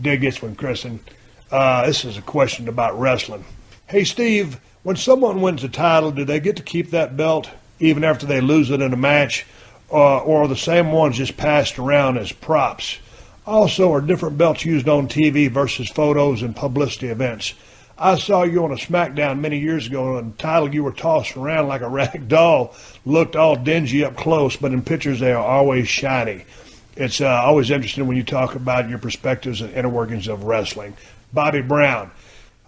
dig this one, Kristen. This is a question about wrestling. Hey, Steve, when someone wins a title, do they get to keep that belt even after they lose it in a match? Or are the same ones just passed around as props? Also, are different belts used on TV versus photos and publicity events? I saw you on a SmackDown many years ago, and the title you were tossing around like a rag doll looked all dingy up close, but in pictures they are always shiny. It's always interesting when you talk about your perspectives and inner workings of wrestling. Bobby Brown,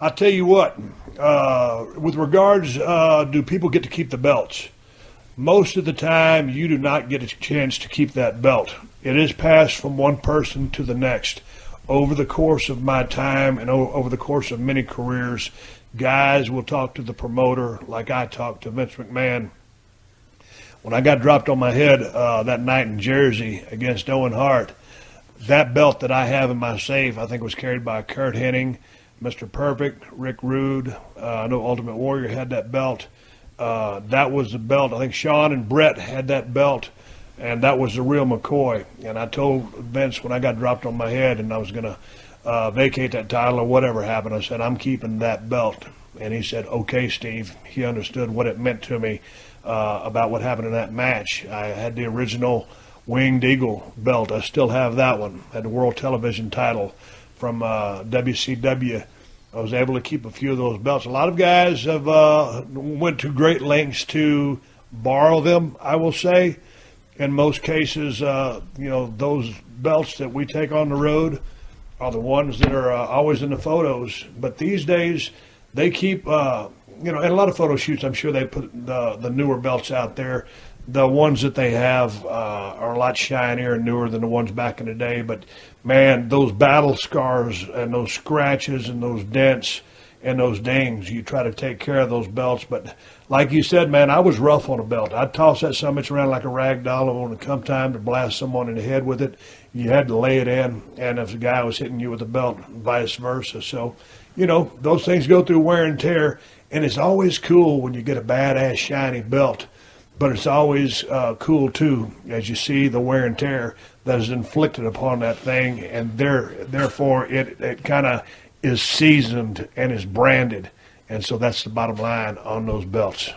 I tell you what, with regards, do people get to keep the belts? Most of the time, you do not get a chance to keep that belt. It is passed from one person to the next. Over the course of my time and over the course of many careers, guys will talk to the promoter like I talked to Vince McMahon. When I got dropped on my head that night in Jersey against Owen Hart, that belt that I have in my safe, I think was carried by Kurt Hennig, Mr. Perfect, Rick Rude. I know Ultimate Warrior had that belt. That was the belt. I think Shawn and Brett had that belt. And that was the real McCoy. And I told Vince when I got dropped on my head and I was going to vacate that title or whatever happened, I said, I'm keeping that belt. And he said, okay, Steve. He understood what it meant to me about what happened in that match. I had the original Winged Eagle belt. I still have that one. I had the World Television title from WCW. I was able to keep a few of those belts. A lot of guys have went to great lengths to borrow them, I will say. In most cases, those belts that we take on the road are the ones that are always in the photos. But these days, they keep, in a lot of photo shoots, I'm sure they put the newer belts out there. The ones that they have are a lot shinier and newer than the ones back in the day. But, man, those battle scars and those scratches and those dents and those dings, you try to take care of those belts. But like you said, man, I was rough on a belt. I'd toss that summit around like a rag doll, and when it come time to blast someone in the head with it, you had to lay it in. And if the guy was hitting you with a belt, vice versa. So, those things go through wear and tear. And it's always cool when you get a badass shiny belt. But it's always cool, too, as you see the wear and tear that is inflicted upon that thing. And therefore, it kind of is seasoned and is branded. And so that's the bottom line on those belts.